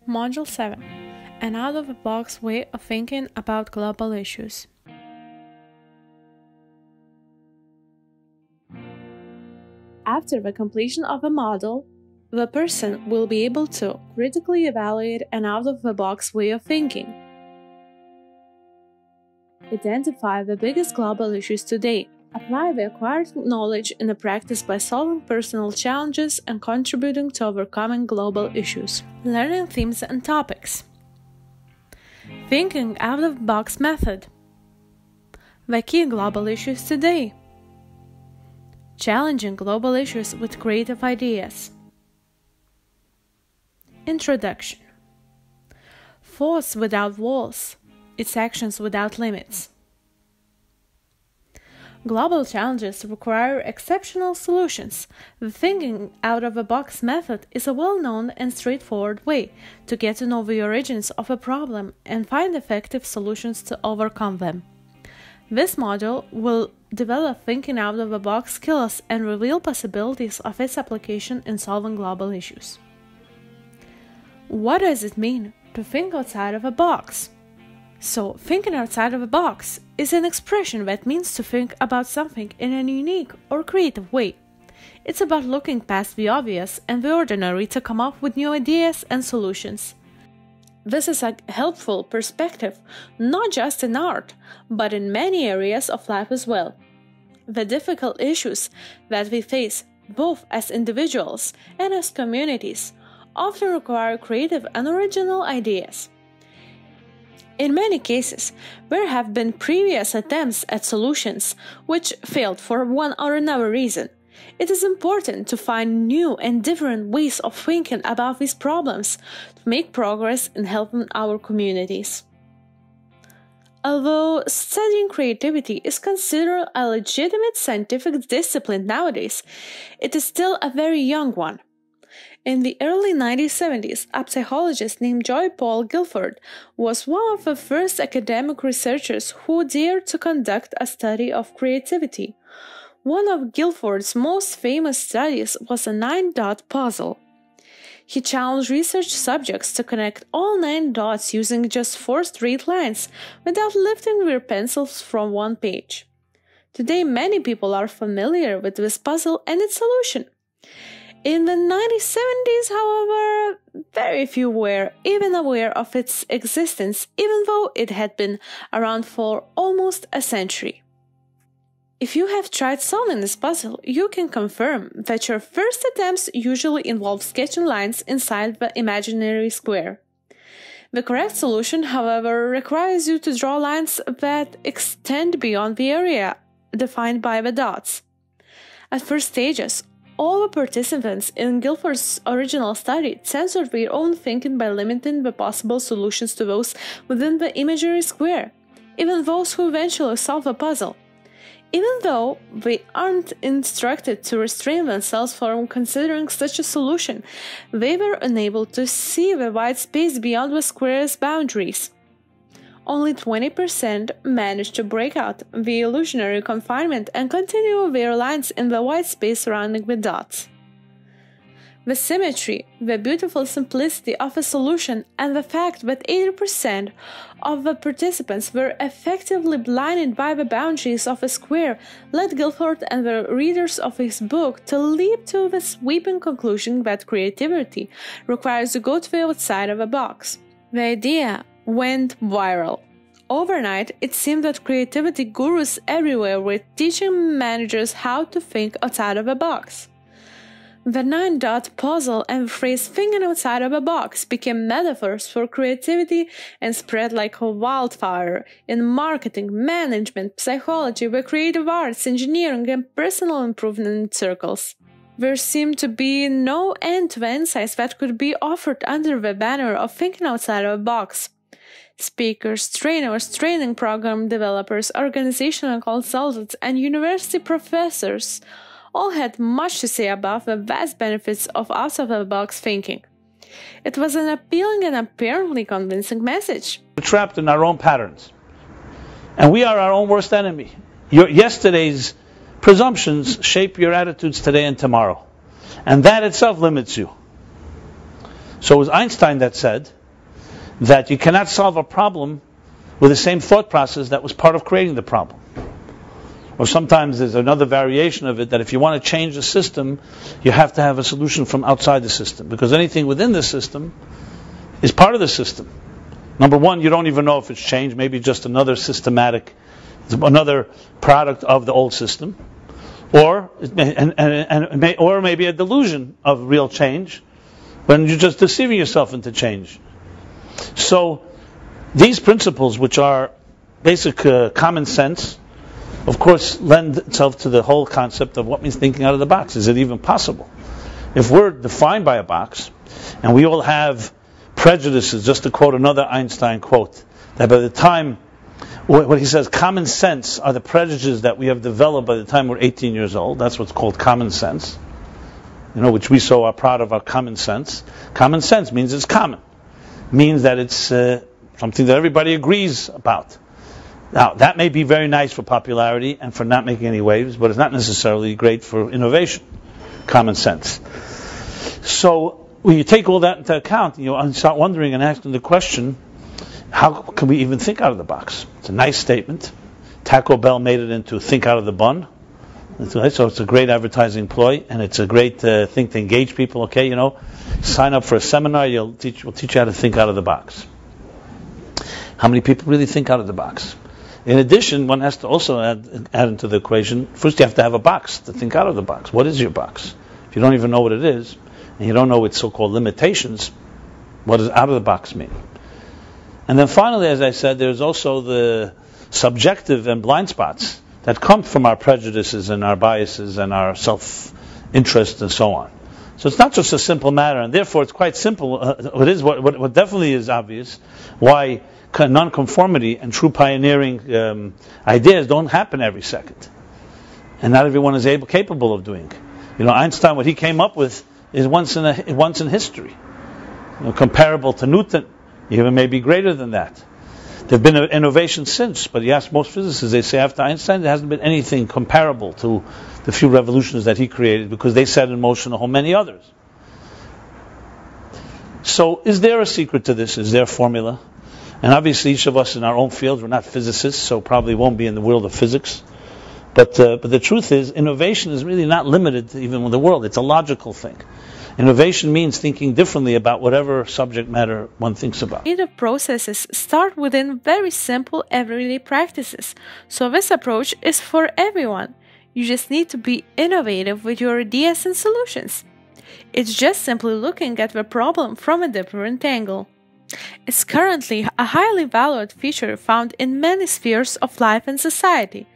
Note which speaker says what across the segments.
Speaker 1: Module 7. An out-of-the-box way of thinking about global issues. After the completion of a model, the person will be able to critically evaluate an out-of-the-box way of thinking, identify the biggest global issues today, apply the acquired knowledge in the practice by solving personal challenges and contributing to overcoming global issues. Learning themes and topics. Thinking out-of-the-box method. The key global issues today. Challenging global issues with creative ideas. Introduction. Force without walls. Its actions without limits. Global challenges require exceptional solutions. The thinking out-of-the-box method is a well-known and straightforward way to get to know the origins of a problem and find effective solutions to overcome them. This module will develop thinking out-of-the-box skills and reveal possibilities of its application in solving global issues. What does it mean to think outside of a box? So, thinking outside of a box is an expression that means to think about something in a unique or creative way. It's about looking past the obvious and the ordinary to come up with new ideas and solutions. This is a helpful perspective, not just in art, but in many areas of life as well. The difficult issues that we face, both as individuals and as communities, often require creative and original ideas. In many cases, there have been previous attempts at solutions which failed for one or another reason. It is important to find new and different ways of thinking about these problems to make progress in helping our communities. Although studying creativity is considered a legitimate scientific discipline nowadays, it is still a very young one. In the early 1970s, a psychologist named Joy Paul Guilford was one of the first academic researchers who dared to conduct a study of creativity. One of Guilford's most famous studies was a 9-dot puzzle. He challenged research subjects to connect all 9 dots using just 4 straight lines without lifting their pencils from one page. Today, many people are familiar with this puzzle and its solution. In the 1970s, however, very few were even aware of its existence, even though it had been around for almost a century. If you have tried solving this puzzle, you can confirm that your first attempts usually involve sketching lines inside the imaginary square. The correct solution, however, requires you to draw lines that extend beyond the area defined by the dots. At first stages, all the participants in Guilford's original study censored their own thinking by limiting the possible solutions to those within the imaginary square, even those who eventually solve the puzzle. Even though they aren't instructed to restrain themselves from considering such a solution, they were unable to see the wide space beyond the square's boundaries. Only 20% managed to break out the illusionary confinement and continue their lines in the white space surrounding the dots. The symmetry, the beautiful simplicity of a solution, and the fact that 80% of the participants were effectively blinded by the boundaries of a square led Guilford and the readers of his book to leap to the sweeping conclusion that creativity requires to go to the outside of a box. The idea went viral. Overnight, it seemed that creativity gurus everywhere were teaching managers how to think outside of a box. The 9-dot puzzle and the phrase thinking outside of a box became metaphors for creativity and spread like a wildfire in marketing, management, psychology, the creative arts, engineering, and personal improvement circles. There seemed to be no end to the insights that could be offered under the banner of thinking outside of a box. Speakers, trainers, training program developers, organizational consultants, and university professors all had much to say about the vast benefits of out-of-the-box thinking. It was an appealing and apparently convincing message.
Speaker 2: We're trapped in our own patterns, and we are our own worst enemy. Yesterday's presumptions shape your attitudes today and tomorrow, and that itself limits you. So it was Einstein that said, that you cannot solve a problem with the same thought process that was part of creating the problem. Or sometimes there's another variation of it, that if you want to change the system, you have to have a solution from outside the system, because anything within the system is part of the system. Number one, you don't even know if it's changed, maybe just another product of the old system, or or maybe a delusion of real change, when you're just deceiving yourself into change. So these principles, which are basic common sense, of course, lend itself to the whole concept of what means thinking out of the box. Is it even possible? If we're defined by a box, and we all have prejudices, just to quote another Einstein quote, that by the time, what he says, common sense are the prejudices that we have developed by the time we're 18 years old. That's what's called common sense, which we so are proud of our common sense. Common sense means it's common. Means that it's something that everybody agrees about. Now, that may be very nice for popularity and for not making any waves, but it's not necessarily great for innovation. Common sense. So, when you take all that into account, you start wondering and asking the question, how can we even think out of the box? It's a nice statement. Taco Bell made it into think out of the bun. So it's a great advertising ploy, and it's a great thing to engage people. Okay, sign up for a seminar, we'll teach you how to think out of the box. How many people really think out of the box? In addition, one has to also add into the equation, first you have to have a box to think out of the box. What is your box? If you don't even know what it is, and you don't know its so-called limitations, what does out of the box mean? And then finally, as I said, there's also the subjective and blind spots that come from our prejudices and our biases and our self-interest and so on. So it's not just a simple matter, and therefore it's quite simple. What definitely is obvious, why nonconformity and true pioneering ideas don't happen every second, and not everyone is capable of doing. Einstein, what he came up with is once in history, comparable to Newton, even maybe greater than that. There have been innovations since, but you ask most physicists, they say after Einstein there hasn't been anything comparable to the few revolutions that he created, because they set in motion a whole many others. So is there a secret to this? Is there a formula? And obviously each of us in our own fields, we're not physicists, so probably won't be in the world of physics. But the truth is, innovation is really not limited to even the world. It's a logical thing. Innovation means thinking differently about whatever subject matter one thinks about.
Speaker 1: Creative processes start within very simple everyday practices. So this approach is for everyone. You just need to be innovative with your ideas and solutions. It's just simply looking at the problem from a different angle. It's currently a highly valued feature found in many spheres of life and society.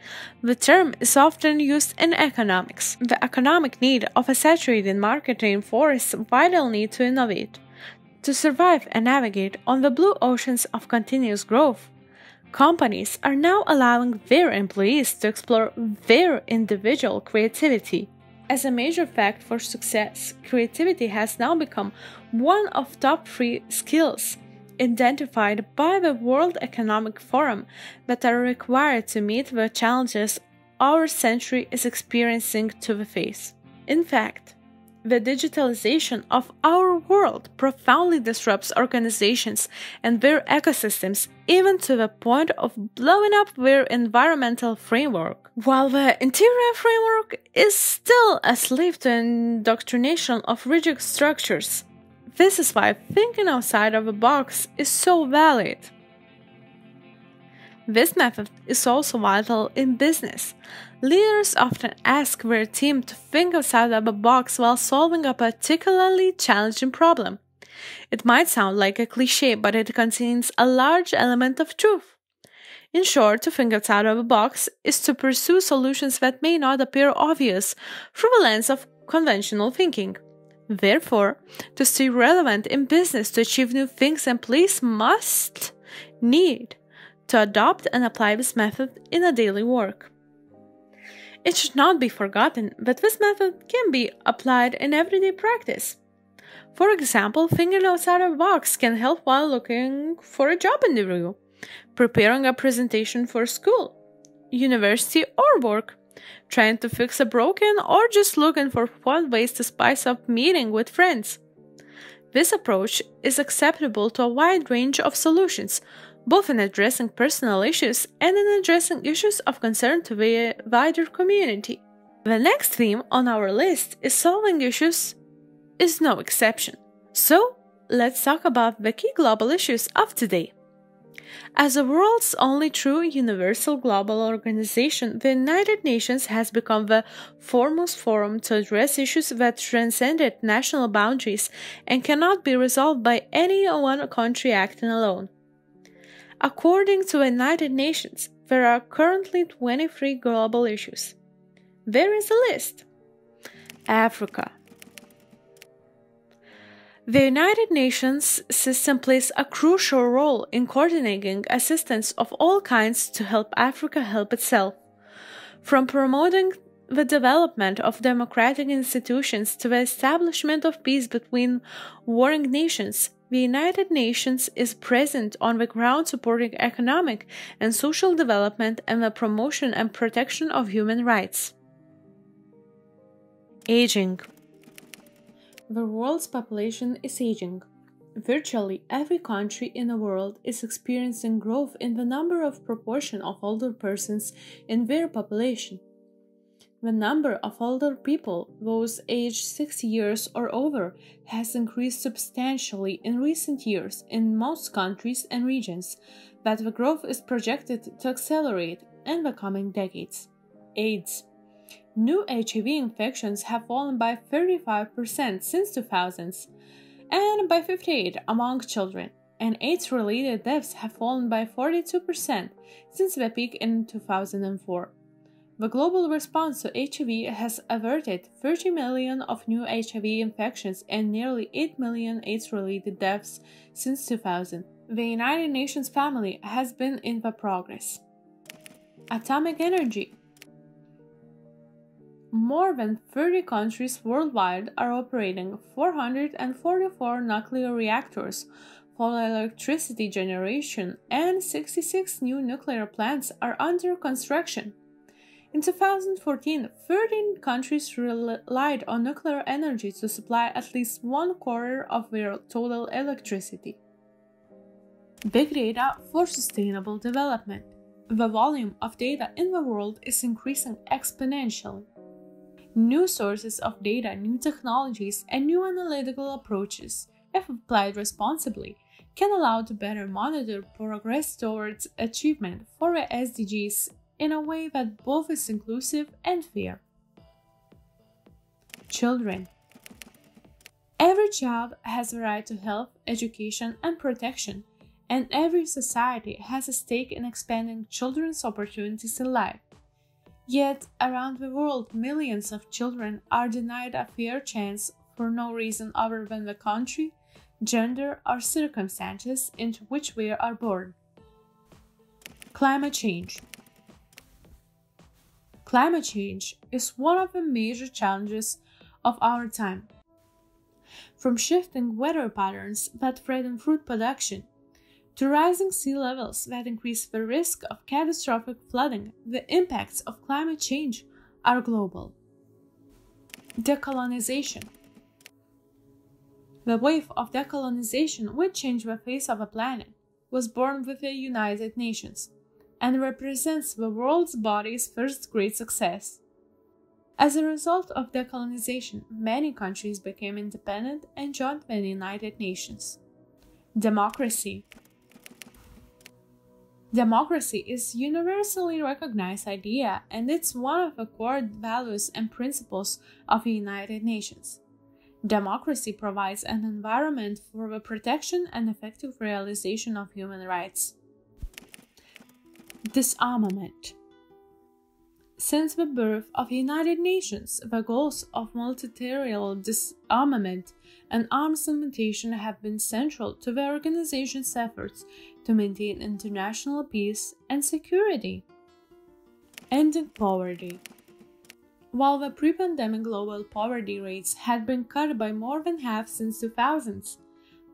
Speaker 1: The term is often used in economics. The economic need of a saturated market reinforces the vital need to innovate, to survive and navigate on the blue oceans of continuous growth. Companies are now allowing their employees to explore their individual creativity. As a major fact for success, creativity has now become one of top 3 skills identified by the World Economic Forum that are required to meet the challenges our century is experiencing to the face. In fact, the digitalization of our world profoundly disrupts organizations and their ecosystems, even to the point of blowing up their environmental framework. While the interior framework is still a slave to indoctrination of rigid structures. This is why thinking outside of the box is so valid. This method is also vital in business. Leaders often ask their team to think outside of the box while solving a particularly challenging problem. It might sound like a cliché, but it contains a large element of truth. In short, to think outside of the box is to pursue solutions that may not appear obvious through the lens of conventional thinking. Therefore, to stay relevant in business, to achieve new things, employees need to adopt and apply this method in a daily work. It should not be forgotten that this method can be applied in everyday practice. For example, thinking outside of the box can help while looking for a job interview, preparing a presentation for school, university, or work, trying to fix a broken, or just looking for fun ways to spice up meeting with friends. This approach is acceptable to a wide range of solutions, both in addressing personal issues and in addressing issues of concern to the wider community. The next theme on our list is solving issues is no exception. So, let's talk about the key global issues of today. As the world's only true universal global organization, the United Nations has become the foremost forum to address issues that transcend national boundaries and cannot be resolved by any one country acting alone. According to the United Nations, there are currently 23 global issues. There is a list. Africa. The United Nations system plays a crucial role in coordinating assistance of all kinds to help Africa help itself. From promoting the development of democratic institutions to the establishment of peace between warring nations, the United Nations is present on the ground supporting economic and social development and the promotion and protection of human rights. Aging. The world's population is aging. Virtually every country in the world is experiencing growth in the number of proportion of older persons in their population. The number of older people, those aged 60 years or over, has increased substantially in recent years in most countries and regions, but the growth is projected to accelerate in the coming decades. AIDS. New HIV infections have fallen by 35% since 2000 and by 58% among children, and AIDS-related deaths have fallen by 42% since the peak in 2004. The global response to HIV has averted 30 million of new HIV infections and nearly 8 million AIDS-related deaths since 2000. The United Nations family has been in the progress. Atomic energy. More than 30 countries worldwide are operating 444 nuclear reactors for electricity generation, and 66 new nuclear plants are under construction. In 2014, 13 countries relied on nuclear energy to supply at least 1/4 of their total electricity. Big data for sustainable development. The volume of data in the world is increasing exponentially. New sources of data, new technologies, and new analytical approaches, if applied responsibly, can allow to better monitor progress towards achievement for the SDGs in a way that both is inclusive and fair. Children. Every child has a right to health, education, and protection, and every society has a stake in expanding children's opportunities in life. Yet, around the world, millions of children are denied a fair chance for no reason other than the country, gender, or circumstances into which they are born. Climate change. Climate change is one of the major challenges of our time. From shifting weather patterns that threaten food production, to rising sea levels that increase the risk of catastrophic flooding, the impacts of climate change are global. Decolonization. The wave of decolonization, which changed the face of the planet, was born with the United Nations and represents the world's body's first great success. As a result of decolonization, many countries became independent and joined the United Nations. Democracy. Democracy is a universally recognized idea, and it's one of the core values and principles of the United Nations. Democracy provides an environment for the protection and effective realization of human rights. Disarmament. Since the birth of the United Nations, the goals of multilateral disarmament and arms limitation have been central to the organization's efforts to maintain international peace and security. Ending poverty. While the pre-pandemic global poverty rates had been cut by more than half since 2000,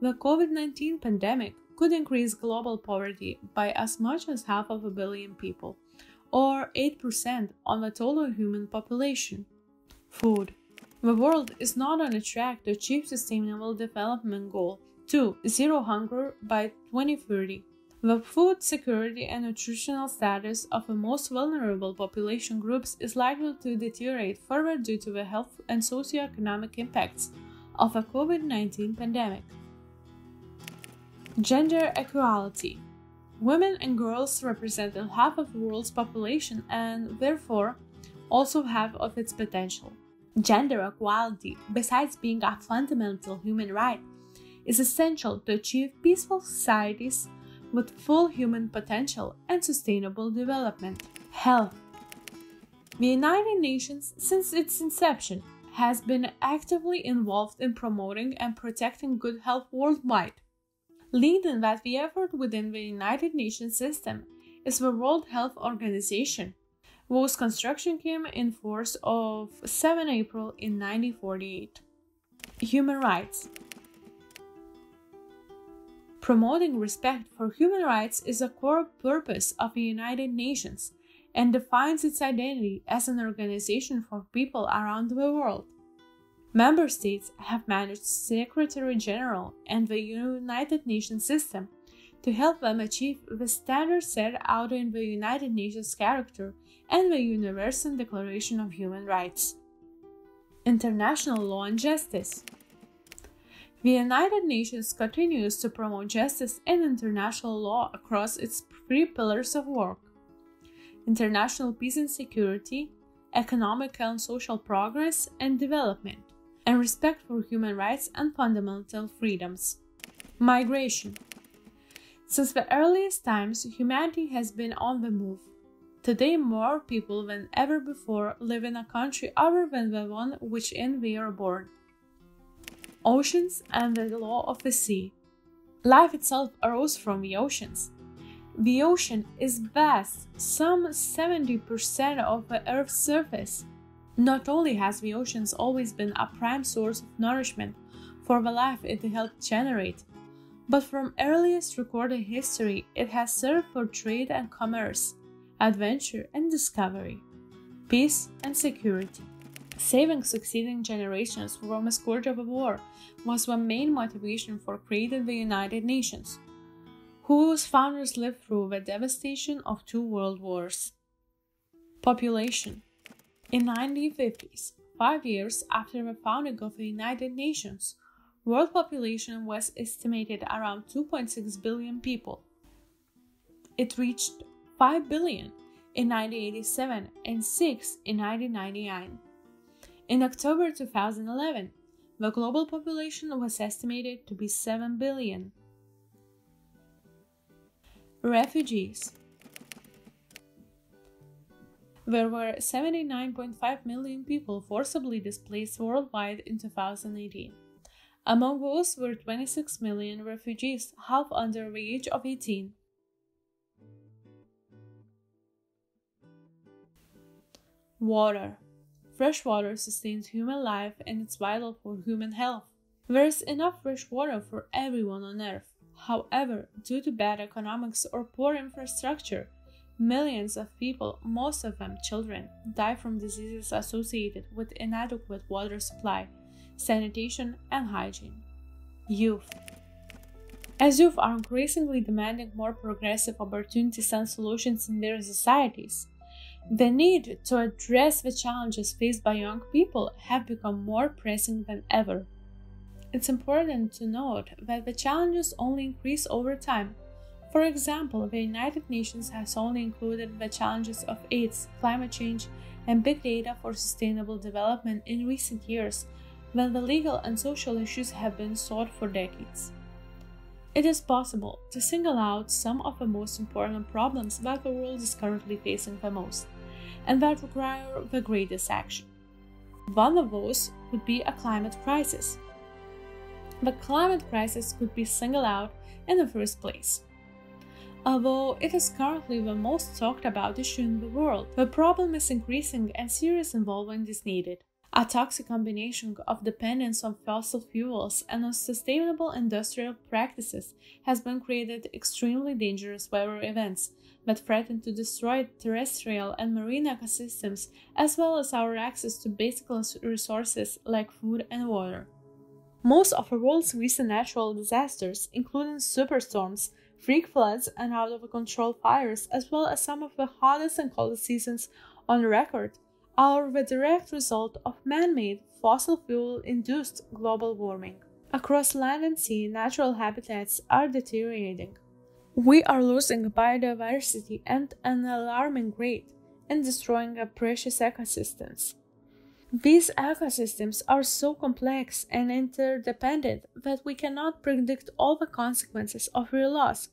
Speaker 1: the COVID-19 pandemic could increase global poverty by as much as 500 million people, or 8% on the total human population. Food. The world is not on a track to achieve Sustainable Development Goal 2, Zero Hunger by 2030. The food security and nutritional status of the most vulnerable population groups is likely to deteriorate further due to the health and socioeconomic impacts of the COVID-19 pandemic. Gender equality. Women and girls represent half of the world's population and, therefore, also half of its potential. Gender equality, besides being a fundamental human right, is essential to achieve peaceful societies with full human potential and sustainable development. Health. The United Nations, since its inception, has been actively involved in promoting and protecting good health worldwide. Leading that the effort within the United Nations system is the World Health Organization, whose construction came in force of 7 April in 1948. Human rights. Promoting respect for human rights is a core purpose of the United Nations and defines its identity as an organization for people around the world. Member states have managed Secretary General and the United Nations system to help them achieve the standards set out in the United Nations Charter and the Universal Declaration of Human Rights. International law and justice. The United Nations continues to promote justice and international law across its three pillars of work: international peace and security, economic and social progress and development, and respect for human rights and fundamental freedoms. Migration. Since the earliest times, humanity has been on the move. Today, more people than ever before live in a country other than the one wherein they are born. Oceans and the law of the sea. Life itself arose from the oceans. The ocean is vast, some 70% of the Earth's surface. Not only has the oceans always been a prime source of nourishment for the life it helped generate, but from earliest recorded history it has served for trade and commerce, adventure and discovery, peace and security. Saving succeeding generations from a scourge of a war was the main motivation for creating the United Nations, whose founders lived through the devastation of 2 world wars. Population. In the 1950s, 5 years after the founding of the United Nations, world population was estimated around 2.6 billion people. It reached 5 billion in 1987 and 6 in 1999. In October 2011, the global population was estimated to be 7 billion. Refugees. There were 79.5 million people forcibly displaced worldwide in 2018. Among those were 26 million refugees, half under the age of 18. Water. Fresh water sustains human life and it's vital for human health. There is enough fresh water for everyone on Earth. However, due to bad economics or poor infrastructure, millions of people, most of them children, die from diseases associated with inadequate water supply, sanitation, and hygiene. Youth. As youth are increasingly demanding more progressive opportunities and solutions in their societies, the need to address the challenges faced by young people have become more pressing than ever. It's important to note that the challenges only increase over time. For example, the United Nations has only included the challenges of AIDS, climate change, and big data for sustainable development in recent years, when the legal and social issues have been sought for decades. It is possible to single out some of the most important problems that the world is currently facing the most, and that require the greatest action. One of those would be a climate crisis. The climate crisis could be singled out in the first place. Although it is currently the most talked about issue in the world, the problem is increasing and serious involvement is needed. A toxic combination of dependence on fossil fuels and unsustainable industrial practices has been created extremely dangerous weather events that threaten to destroy terrestrial and marine ecosystems as well as our access to basic resources like food and water. Most of the world's recent natural disasters, including superstorms, freak floods, and out-of-control fires, as well as some of the hottest and coldest seasons on record, are the direct result of man-made, fossil fuel-induced global warming. Across land and sea, natural habitats are deteriorating. We are losing biodiversity at an alarming rate and destroying our precious ecosystems. These ecosystems are so complex and interdependent that we cannot predict all the consequences of their loss,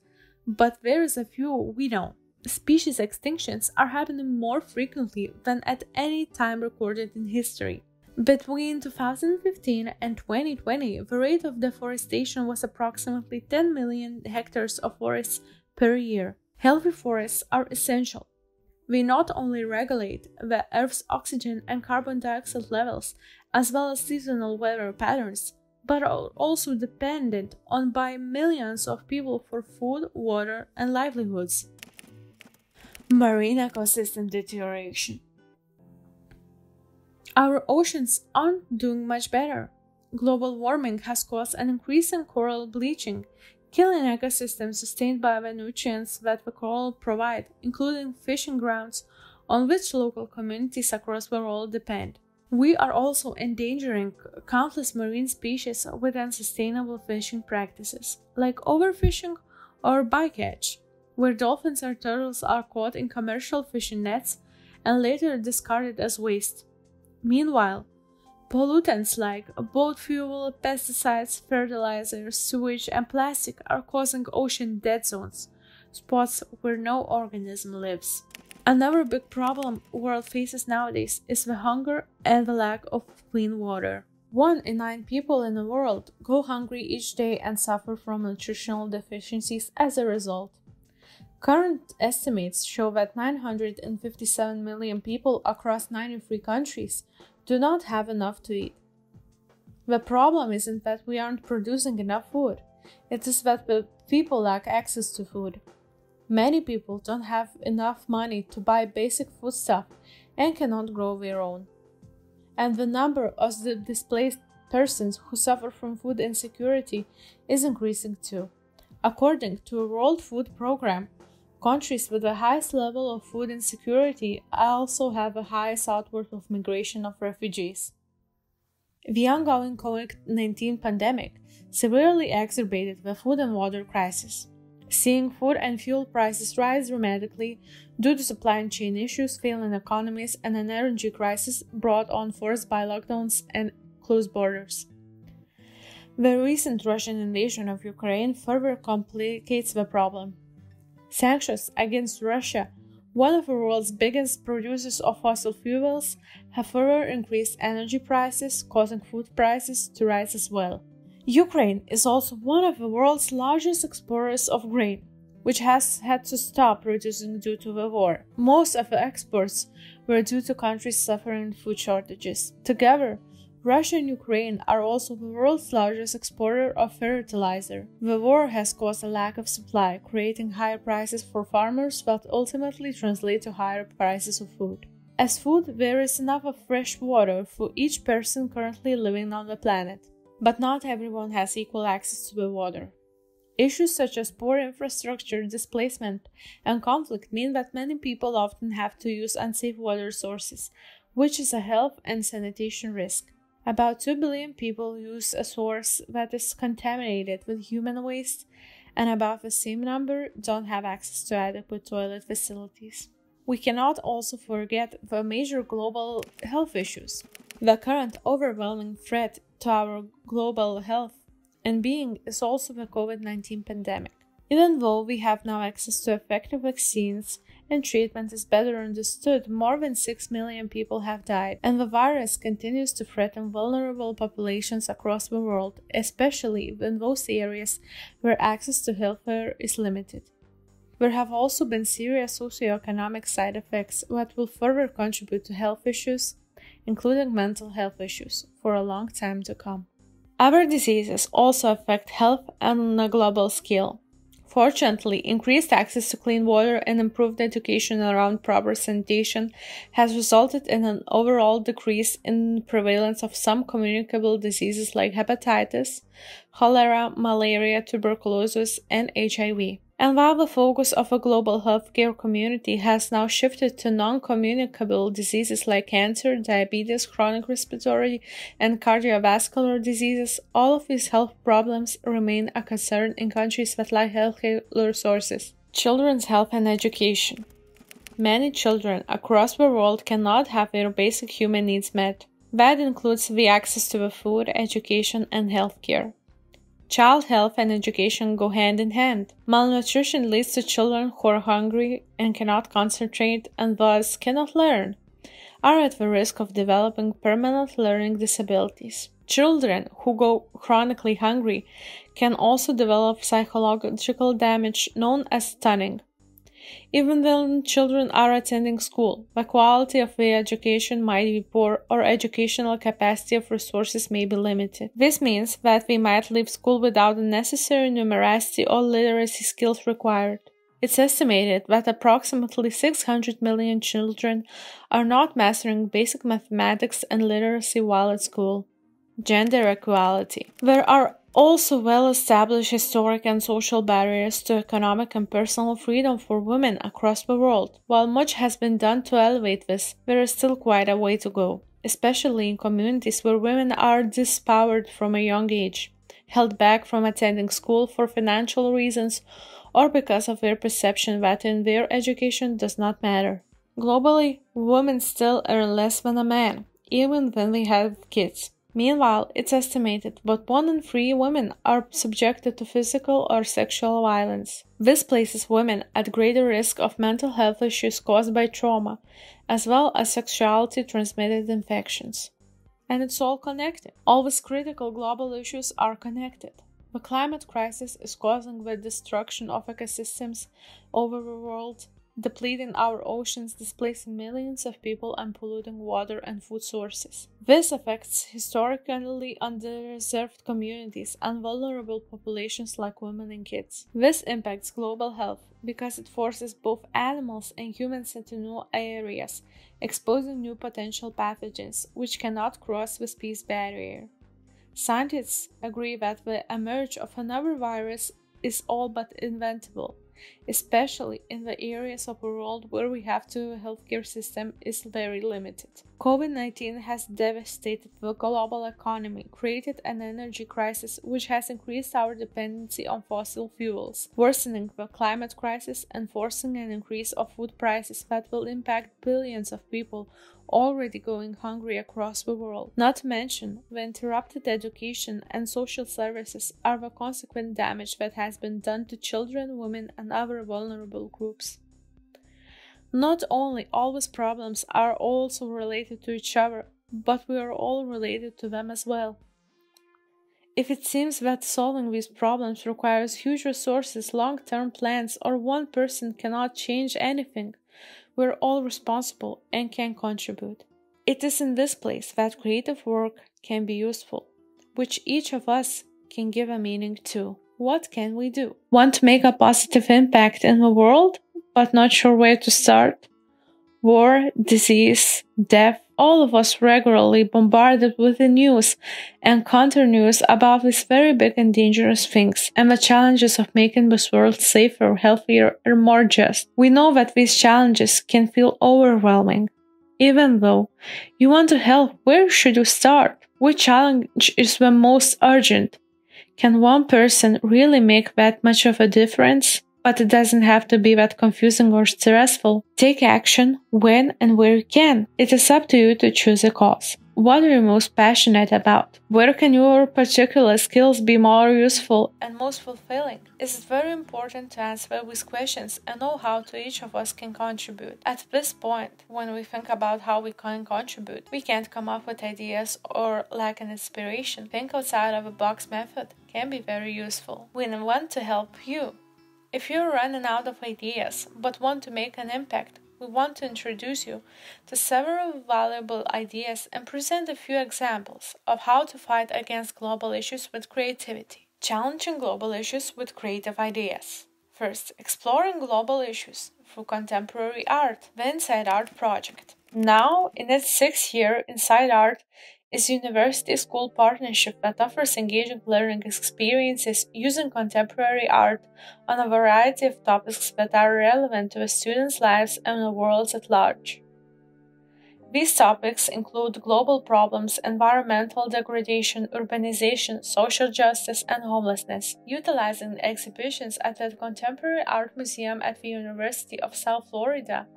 Speaker 1: but there is a few we know. Species extinctions are happening more frequently than at any time recorded in history. Between 2015 and 2020, the rate of deforestation was approximately 10 million hectares of forests per year. Healthy forests are essential. They not only regulate the Earth's oxygen and carbon dioxide levels, as well as seasonal weather patterns, but are also dependent on by millions of people for food, water, and livelihoods. Marine ecosystem deterioration. Our oceans aren't doing much better. Global warming has caused an increase in coral bleaching, killing ecosystems sustained by the nutrients that the coral provide, including fishing grounds on which local communities across the world depend. We are also endangering countless marine species with unsustainable fishing practices, like overfishing or bycatch, where dolphins or turtles are caught in commercial fishing nets and later discarded as waste. Meanwhile, pollutants like boat fuel, pesticides, fertilizers, sewage, and plastic are causing ocean dead zones, spots where no organism lives. Another big problem the world faces nowadays is the hunger and the lack of clean water. 1 in 9 people in the world go hungry each day and suffer from nutritional deficiencies as a result. Current estimates show that 957 million people across 93 countries do not have enough to eat. The problem isn't that we aren't producing enough food, it is that the people lack access to food. Many people don't have enough money to buy basic foodstuff and cannot grow their own. And the number of the displaced persons who suffer from food insecurity is increasing too. According to a World Food Programme, countries with the highest level of food insecurity also have the highest outward of migration of refugees. The ongoing COVID-19 pandemic severely exacerbated the food and water crisis. Seeing food and fuel prices rise dramatically due to supply chain issues, failing economies, and an energy crisis brought on forced by lockdowns and closed borders. The recent Russian invasion of Ukraine further complicates the problem. Sanctions against Russia, one of the world's biggest producers of fossil fuels, have further increased energy prices, causing food prices to rise as well. Ukraine is also one of the world's largest exporters of grain, which has had to stop producing due to the war. Most of the exports were due to countries suffering food shortages. Together, Russia and Ukraine are also the world's largest exporter of fertilizer. The war has caused a lack of supply, creating higher prices for farmers that ultimately translate to higher prices of food. As food, there is enough of fresh water for each person currently living on the planet. But not everyone has equal access to the water. Issues such as poor infrastructure, displacement, and conflict mean that many people often have to use unsafe water sources, which is a health and sanitation risk. About 2 billion people use a source that is contaminated with human waste, and about the same number don't have access to adequate toilet facilities. We cannot also forget the major global health issues. The current overwhelming threat to our global health and being is also the COVID-19 pandemic. Even though we have now access to effective vaccines and treatment is better understood, more than 6 million people have died, and the virus continues to threaten vulnerable populations across the world, especially in those areas where access to healthcare is limited. There have also been serious socioeconomic side effects that will further contribute to health issues including mental health issues, for a long time to come. Other diseases also affect health on a global scale. Fortunately, increased access to clean water and improved education around proper sanitation has resulted in an overall decrease in prevalence of some communicable diseases like hepatitis, cholera, malaria, tuberculosis, and HIV. And while the focus of a global healthcare community has now shifted to non-communicable diseases like cancer, diabetes, chronic respiratory, and cardiovascular diseases, all of these health problems remain a concern in countries that lack healthcare resources. Children's health and education. Many children across the world cannot have their basic human needs met. That includes the access to the food, education, and healthcare. Child health and education go hand in hand. Malnutrition leads to children who are hungry and cannot concentrate and thus cannot learn, are at the risk of developing permanent learning disabilities. Children who go chronically hungry can also develop psychological damage known as stunning. Even when children are attending school, the quality of their education might be poor or educational capacity of resources may be limited. This means that they might leave school without the necessary numeracy or literacy skills required. It's estimated that approximately 600 million children are not mastering basic mathematics and literacy while at school. Gender equality. There are also well-established historic and social barriers to economic and personal freedom for women across the world. While much has been done to elevate this, there is still quite a way to go, especially in communities where women are disempowered from a young age, held back from attending school for financial reasons, or because of their perception that in their education does not matter. Globally, women still earn less than a man, even when they have kids. Meanwhile, it's estimated that 1 in 3 women are subjected to physical or sexual violence. This places women at greater risk of mental health issues caused by trauma, as well as sexuality-transmitted infections. And it's all connected. All these critical global issues are connected. The climate crisis is causing the destruction of ecosystems over the world, depleting our oceans, displacing millions of people, and polluting water and food sources. This affects historically underserved communities and vulnerable populations like women and kids. This impacts global health because it forces both animals and humans into new areas, exposing new potential pathogens which cannot cross the species barrier. Scientists agree that the emergence of another virus is all but inevitable, especially in the areas of the world where we have to healthcare system is very limited. COVID-19 has devastated the global economy, created an energy crisis which has increased our dependency on fossil fuels, worsening the climate crisis and forcing an increase of food prices that will impact billions of people already going hungry across the world. Not to mention, the interrupted education and social services are the consequent damage that has been done to children, women, and other vulnerable groups. Not only all these problems are also related to each other, but we are all related to them as well. If it seems that solving these problems requires huge resources, long-term plans, or one person cannot change anything, we're all responsible and can contribute. It is in this place that creative work can be useful, which each of us can give a meaning to. What can we do? Want to make a positive impact in the world, but not sure where to start? War, disease, death, all of us regularly bombarded with the news and counter-news about these very big and dangerous things, and the challenges of making this world safer, healthier, and more just. We know that these challenges can feel overwhelming. Even though you want to help, where should you start? Which challenge is the most urgent? Can one person really make that much of a difference? But it doesn't have to be that confusing or stressful. Take action when and where you can. It is up to you to choose a cause. What are you most passionate about? Where can your particular skills be more useful and most fulfilling? It is very important to answer these questions and know how each of us can contribute. At this point, when we think about how we can contribute, we can't come up with ideas or lack an inspiration. Think outside of the box method can be very useful. We want to help you. If you're running out of ideas but want to make an impact, we want to introduce you to several valuable ideas and present a few examples of how to fight against global issues with creativity. Challenging global issues with creative ideas. First, exploring global issues through contemporary art, the Inside Art project. Now, in its sixth year, Inside Art is a university-school partnership that offers engaging learning experiences using contemporary art on a variety of topics that are relevant to the students' lives and the world at large. These topics include global problems, environmental degradation, urbanization, social justice, and homelessness. Utilizing exhibitions at the Contemporary Art Museum at the University of South Florida,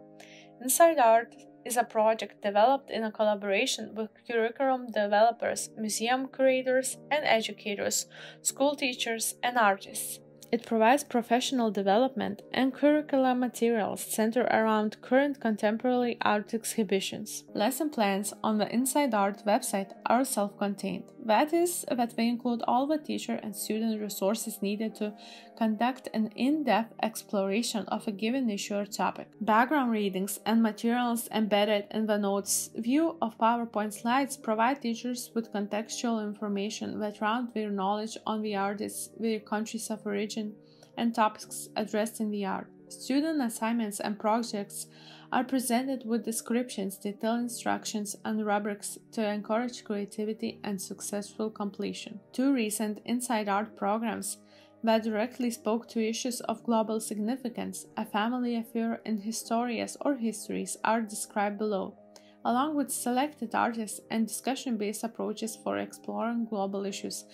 Speaker 1: Inside Art is a project developed in a collaboration with curriculum developers, museum curators and educators, school teachers, and artists. It provides professional development and curriculum materials centered around current contemporary art exhibitions. Lesson plans on the Inside Art website are self-contained. That is, that they include all the teacher and student resources needed to conduct an in-depth exploration of a given issue or topic. Background readings and materials embedded in the notes view of PowerPoint slides provide teachers with contextual information that round their knowledge on the artists, their countries of origin, and topics addressed in the art. Student assignments and projects are presented with descriptions, detailed instructions, and rubrics to encourage creativity and successful completion. Two recent Inside Art programs that directly spoke to issues of global significance, A Family Affair and Historias or Histories, are described below, along with selected artists and discussion-based approaches for exploring global issues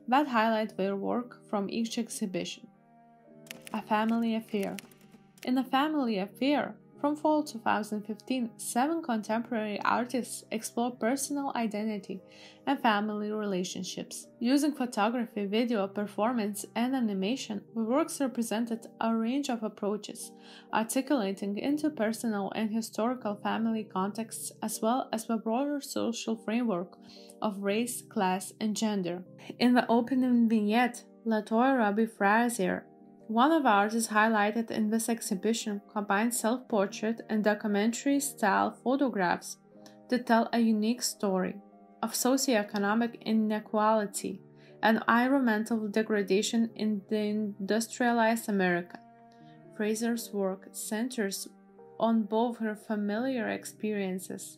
Speaker 1: that highlight their work from each exhibition. A Family Affair. In A Family Affair, from fall 2015, 7 contemporary artists explore personal identity and family relationships. Using photography, video, performance, and animation, the works represented a range of approaches, articulating interpersonal and historical family contexts as well as the broader social framework of race, class, and gender. In the opening vignette, Latoya Robbie Frazier, one of the artists highlighted in this exhibition, combined self-portrait and documentary-style photographs to tell a unique story of socioeconomic inequality and environmental degradation in the industrialized America. Frazier's work centers on both her familiar experiences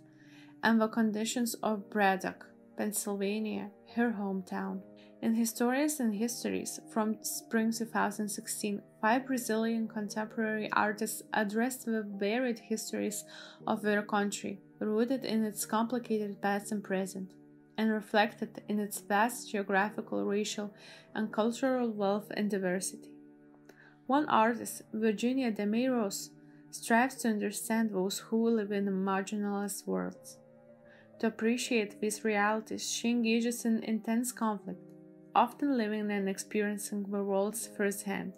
Speaker 1: and the conditions of Braddock, Pennsylvania, her hometown. In Historias and Histories, from spring 2016, 5 Brazilian contemporary artists addressed the varied histories of their country, rooted in its complicated past and present, and reflected in its vast geographical, racial, and cultural wealth and diversity. One artist, Virginia Demeiros, strives to understand those who live in marginalized worlds. To appreciate these realities, she engages in intense conflict, often living and experiencing the worlds firsthand.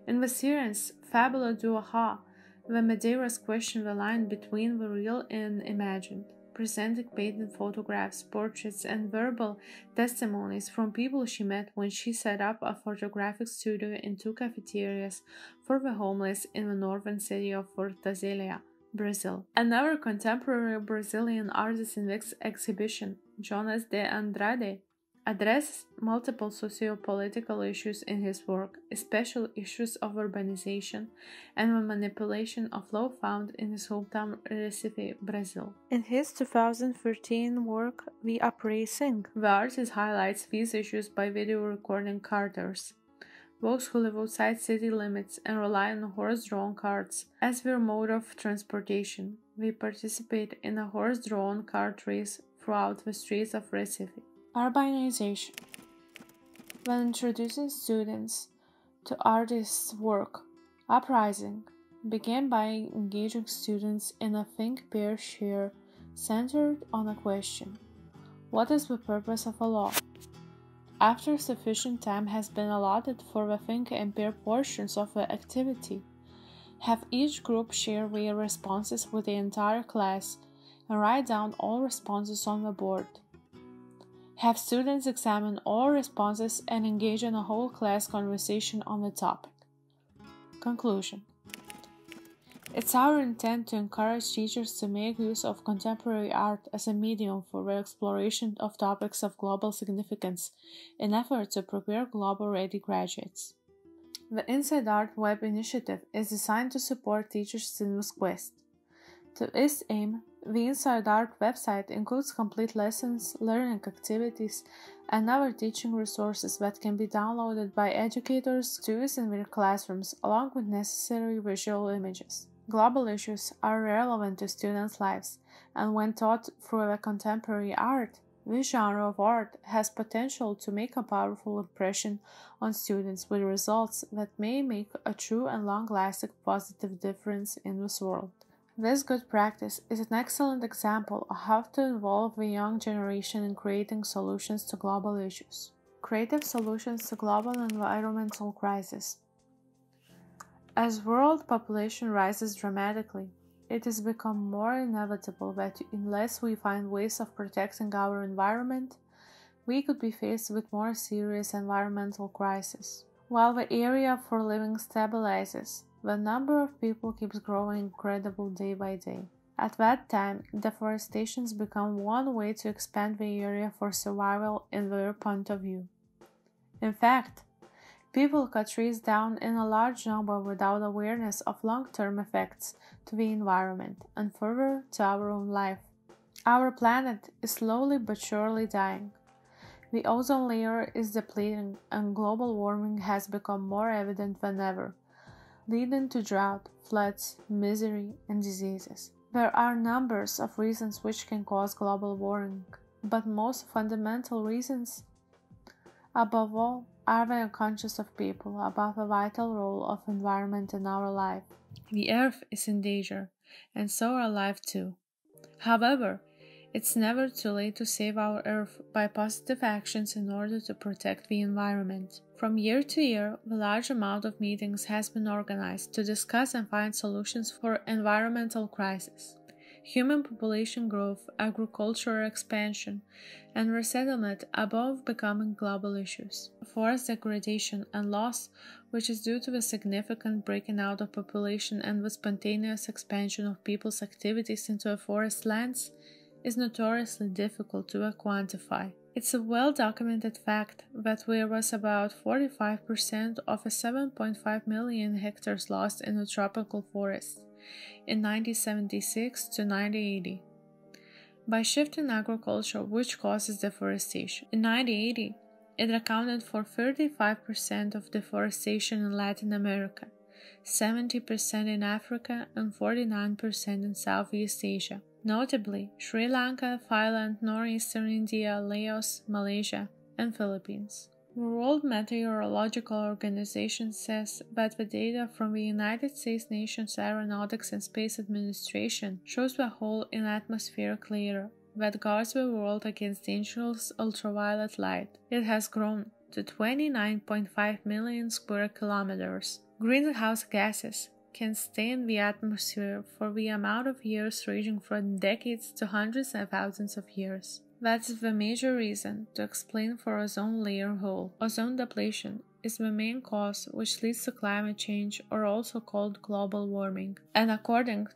Speaker 1: In the series Fabula do Aha, the Medeiros question the line between the real and imagined, presenting painted photographs, portraits, and verbal testimonies from people she met when she set up a photographic studio in 2 cafeterias for the homeless in the northern city of Fortaleza, Brazil. Another contemporary Brazilian artist in this exhibition, Jonas de Andrade, addresses multiple socio-political issues in his work, especially issues of urbanization and the manipulation of law found in his hometown Recife, Brazil. In his 2013 work, The Uprising, the artist highlights these issues by video recording carters, those who live outside city limits and rely on horse-drawn carts as their mode of transportation. They participate in a horse-drawn cart race throughout the streets of Recife. Urbanization. When introducing students to artists' work, Uprising began by engaging students in a think, pair, share centered on a question: what is the purpose of a law? After sufficient time has been allotted for the think and pair portions of the activity, have each group share their responses with the entire class and write down all responses on the board. Have students examine all responses and engage in a whole class conversation on the topic. Conclusion. It's our intent to encourage teachers to make use of contemporary art as a medium for the exploration of topics of global significance in effort to prepare global-ready graduates. The Inside Art Web initiative is designed to support teachers in this quest. To this aim, the Inside Art website includes complete lessons, learning activities, and other teaching resources that can be downloaded by educators to use in their classrooms, along with necessary visual images. Global issues are relevant to students' lives, and when taught through a contemporary art, this genre of art has potential to make a powerful impression on students with results that may make a true and long-lasting positive difference in this world. This good practice is an excellent example of how to involve the young generation in creating solutions to global issues. Creative solutions to global environmental crisis. As world population rises dramatically, it has become more inevitable that unless we find ways of protecting our environment, we could be faced with more serious environmental crises. While the area for living stabilizes, the number of people keeps growing incredible day by day. At that time, deforestation becomes one way to expand the area for survival in their point of view. In fact, people cut trees down in a large number without awareness of long-term effects to the environment and further to our own life. Our planet is slowly but surely dying. The ozone layer is depleting and global warming has become more evident than ever, leading to drought, floods, misery, and diseases. There are numbers of reasons which can cause global warming, but most fundamental reasons, above all, are the unconscious of people about the vital role of environment in our life. The Earth is in danger, and so are life too. However, it's never too late to save our Earth by positive actions in order to protect the environment. From year to year, a large amount of meetings has been organized to discuss and find solutions for environmental crises. Human population growth, agricultural expansion, and resettlement are both becoming global issues. Forest degradation and loss, which is due to the significant breaking out of population and the spontaneous expansion of people's activities into the forest lands, is notoriously difficult to quantify. It's a well-documented fact that there was about 45% of the 7.5 million hectares lost in the tropical forest in 1976 to 1980 by shifting agriculture, which causes deforestation. In 1980, it accounted for 35% of deforestation in Latin America, 70% in Africa, and 49% in Southeast Asia. Notably, Sri Lanka, Thailand, northeastern India, Laos, Malaysia, and Philippines. The World Meteorological Organization says that the data from the United States Nation's Aeronautics and Space Administration shows the hole in atmospheric layer that guards the world against dangerous ultraviolet light. It has grown to 29.5 million square kilometers. Greenhouse gases can stay in the atmosphere for the amount of years ranging from decades to hundreds and thousands of years. That's the major reason to explain for ozone layer hole. Ozone depletion is the main cause which leads to climate change, or also called global warming. And according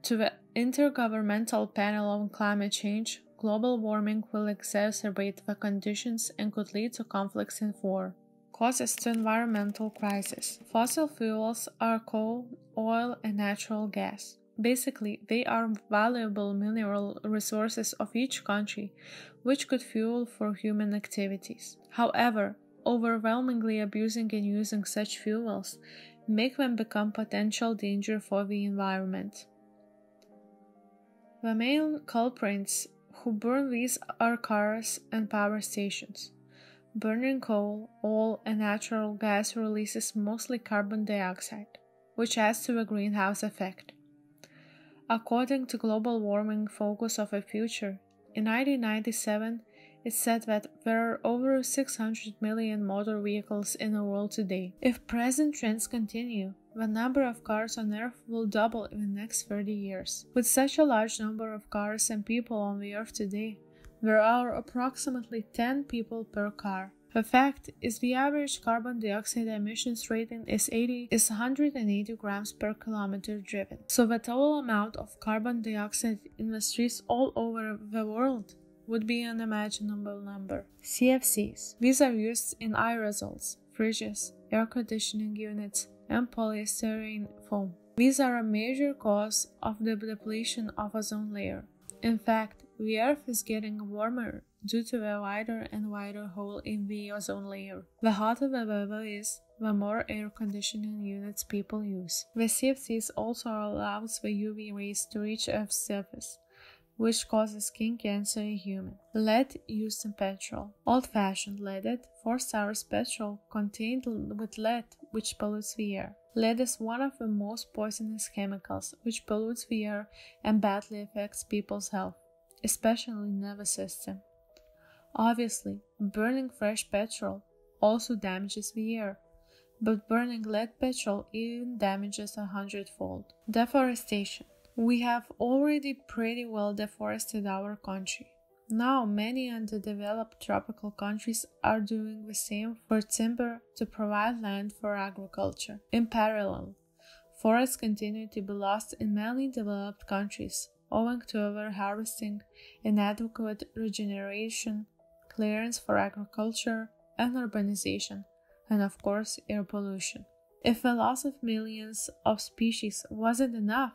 Speaker 1: to the Intergovernmental Panel on Climate Change, global warming will exacerbate the conditions and could lead to conflicts and war. Causes to environmental crisis. Fossil fuels are coal, oil, and natural gas. Basically, they are valuable mineral resources of each country, which could fuel for human activities. However, overwhelmingly abusing and using such fuels make them become potential danger for the environment. The main culprits who burn these are cars and power stations. Burning coal, oil, and natural gas releases mostly carbon dioxide, which adds to the greenhouse effect. According to Global Warming Focus of the Future, in 1997, it said that there are over 600 million motor vehicles in the world today. If present trends continue, the number of cars on Earth will double in the next 30 years. With such a large number of cars and people on the Earth today, there are approximately 10 people per car. The fact is the average carbon dioxide emissions rating is 180 grams per kilometer driven. So the total amount of carbon dioxide in the streets all over the world would be an unimaginable number. CFCs. These are used in aerosols, fridges, air conditioning units, and polystyrene foam. These are a major cause of the depletion of ozone layer. In fact, the Earth is getting warmer due to the wider and wider hole in the ozone layer. The hotter the weather is, the more air conditioning units people use. The CFCs also allows the UV rays to reach Earth's surface, which causes skin cancer in humans. Lead used in petrol. Old-fashioned leaded 4-star petrol contained with lead, which pollutes the air. Lead is one of the most poisonous chemicals, which pollutes the air and badly affects people's health, especially nervous system. Obviously, burning fresh petrol also damages the air, but burning lead petrol even damages 100-fold. Deforestation. We have already pretty well deforested our country. Now many underdeveloped tropical countries are doing the same for timber to provide land for agriculture. In parallel, forests continue to be lost in many developed countries, owing to overharvesting, inadequate regeneration, clearance for agriculture, and urbanization, and of course air pollution. If the loss of millions of species wasn't enough,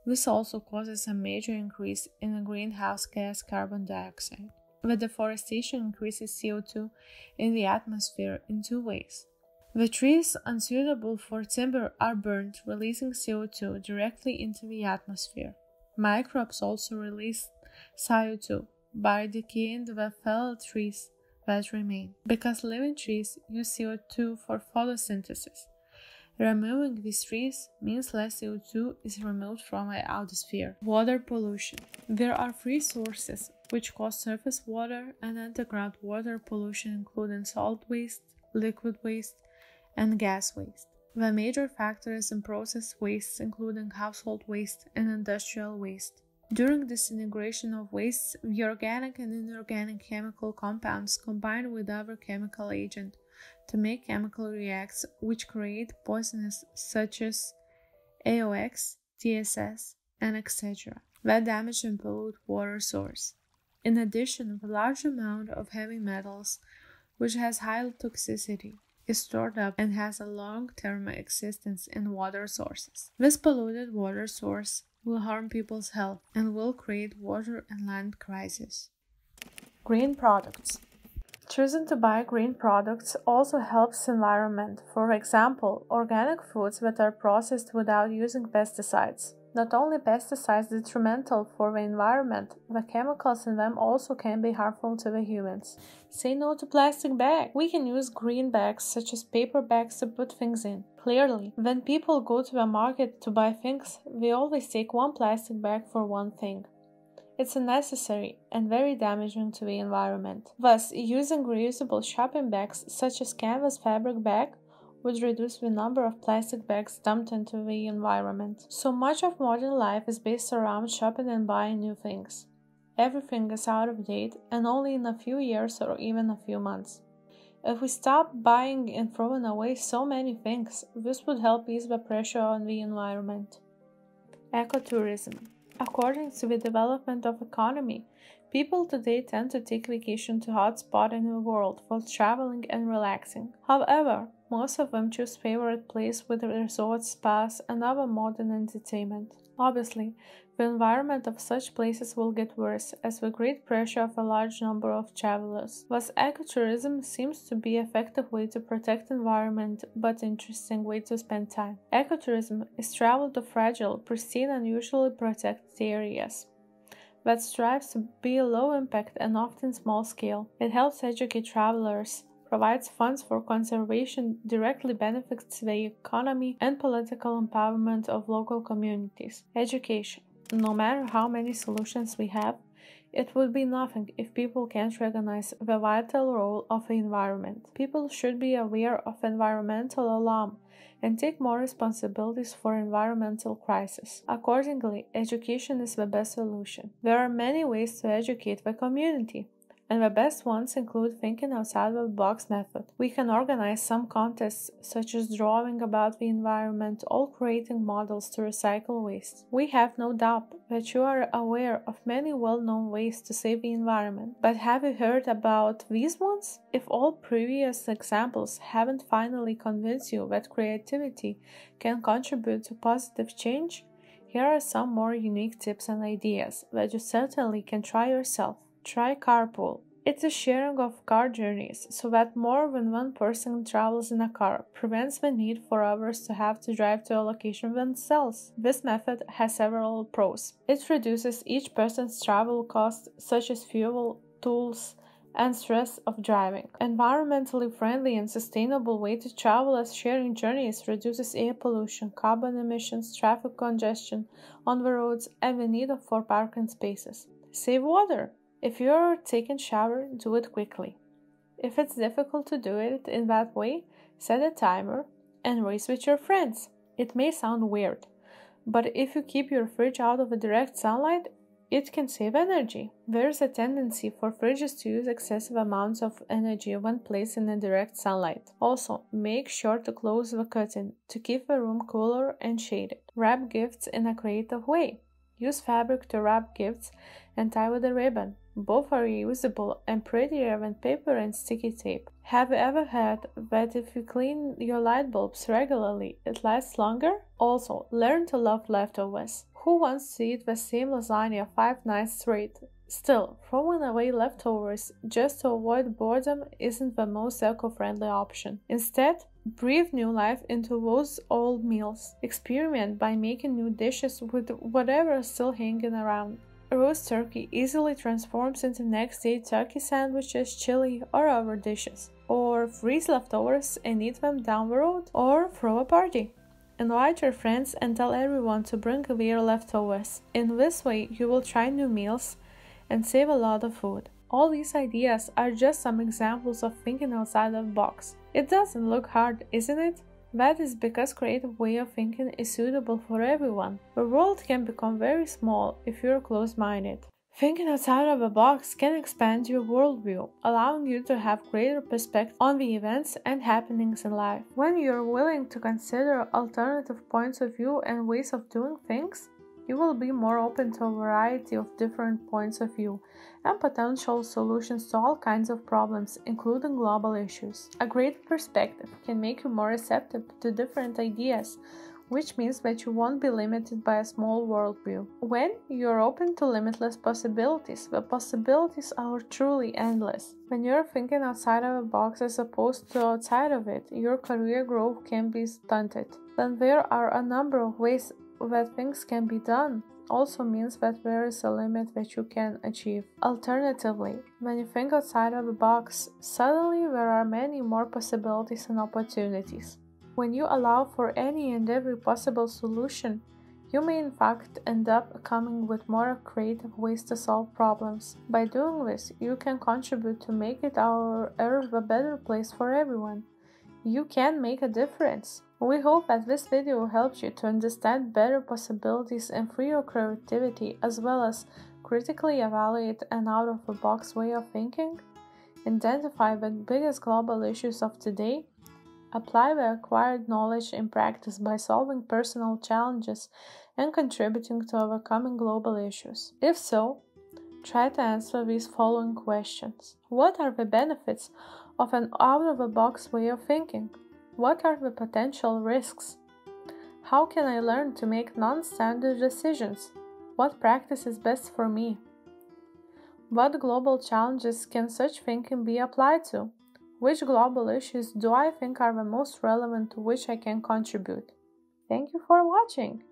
Speaker 1: this also causes a major increase in the greenhouse gas carbon dioxide. The deforestation increases CO2 in the atmosphere in two ways. The trees unsuitable for timber are burned, releasing CO2 directly into the atmosphere. Microbes also release CO2 by decaying the fellow trees that remain, because living trees use CO2 for photosynthesis. Removing these trees means less CO2 is removed from the atmosphere. Water pollution. There are three sources which cause surface water and underground water pollution, including salt waste, liquid waste, and gas waste. The major factors in process wastes, including household waste and industrial waste. During disintegration of wastes, the organic and inorganic chemical compounds combine with other chemical agents to make chemical reacts which create poisons such as AOX, TSS, and etc. that damage and pollute water source. In addition, the large amount of heavy metals, which has high toxicity, is stored up and has a long-term existence in water sources. This polluted water source will harm people's health and will create water and land crisis. Green products. Choosing to buy green products also helps the environment. For example, organic foods that are processed without using pesticides. Not only pesticides are detrimental for the environment, the chemicals in them also can be harmful to the humans. Say no to plastic bags. We can use green bags such as paper bags to put things in. Clearly, when people go to the market to buy things, they always take one plastic bag for one thing. It's unnecessary and very damaging to the environment. Thus, using reusable shopping bags such as canvas fabric bag would reduce the number of plastic bags dumped into the environment. So much of modern life is based around shopping and buying new things. Everything is out of date and only in a few years or even a few months. If we stop buying and throwing away so many things, this would help ease the pressure on the environment. Ecotourism. According to the development of economy, people today tend to take vacation to hot spots in the world for traveling and relaxing. However, most of them choose favorite place with resorts, spas, and other modern entertainment. Obviously, the environment of such places will get worse as the great pressure of a large number of travelers. Thus, ecotourism seems to be an effective way to protect the environment, but interesting way to spend time. Ecotourism is travel to fragile, pristine, and usually protected areas that strives to be low impact and often small scale. It helps educate travelers, provides funds for conservation, directly benefits the economy and political empowerment of local communities. Education. No matter how many solutions we have, it would be nothing if people can't recognize the vital role of the environment. People should be aware of environmental alarm and take more responsibilities for environmental crisis. Accordingly, education is the best solution. There are many ways to educate the community. and the best ones include thinking outside of the box method. We can organize some contests such as drawing about the environment or creating models to recycle waste. We have no doubt that you are aware of many well-known ways to save the environment, but have you heard about these ones? If all previous examples haven't finally convinced you that creativity can contribute to positive change, here are some more unique tips and ideas that you certainly can try yourself. Try carpool. It's a sharing of car journeys so that more than one person travels in a car, prevents the need for others to have to drive to a location themselves. This method has several pros. It reduces each person's travel costs such as fuel, tools, and stress of driving. Environmentally friendly and sustainable way to travel as sharing journeys reduces air pollution, carbon emissions, traffic congestion on the roads, and the need for parking spaces. Save water. If you're taking a shower, do it quickly. If it's difficult to do it in that way, set a timer and race with your friends. It may sound weird, but if you keep your fridge out of the direct sunlight, it can save energy. There's a tendency for fridges to use excessive amounts of energy when placed in the direct sunlight. Also, make sure to close the curtain to keep the room cooler and shaded. Wrap gifts in a creative way. Use fabric to wrap gifts and tie with a ribbon. Both are reusable and prettier than paper and sticky tape. Have you ever heard that if you clean your light bulbs regularly, it lasts longer? Also, learn to love leftovers. Who wants to eat the same lasagna 5 nights straight? Still, throwing away leftovers just to avoid boredom isn't the most eco-friendly option. Instead, breathe new life into those old meals. Experiment by making new dishes with whatever is still hanging around. Roast turkey easily transforms into next day turkey sandwiches, chili, or other dishes. Or freeze leftovers and eat them down the road. Or throw a party. Invite your friends and tell everyone to bring their leftovers. In this way, you will try new meals and save a lot of food. All these ideas are just some examples of thinking outside of the box. It doesn't look hard, isn't it? That is because creative way of thinking is suitable for everyone. The world can become very small if you're close-minded. Thinking outside of a box can expand your worldview, allowing you to have greater perspective on the events and happenings in life. When you're willing to consider alternative points of view and ways of doing things, you will be more open to a variety of different points of view and potential solutions to all kinds of problems, including global issues. A greater perspective can make you more receptive to different ideas, which means that you won't be limited by a small worldview. When you're open to limitless possibilities, the possibilities are truly endless. When you're thinking outside of a box as opposed to outside of it, your career growth can be stunted. Then there are a number of ways that things can be done also means that there is a limit that you can achieve. Alternatively, when you think outside of the box, suddenly there are many more possibilities and opportunities. When you allow for any and every possible solution, you may in fact end up coming with more creative ways to solve problems. By doing this, you can contribute to make our Earth a better place for everyone. You can make a difference. We hope that this video helps you to understand better possibilities and free your creativity, as well as critically evaluate an out-of-the-box way of thinking, identify the biggest global issues of today, apply the acquired knowledge in practice by solving personal challenges and contributing to overcoming global issues. If so, try to answer these following questions. What are the benefits of an out-of-the-box way of thinking? What are the potential risks? How can I learn to make non-standard decisions? What practice is best for me? What global challenges can such thinking be applied to? Which global issues do I think are the most relevant to which I can contribute? Thank you for watching!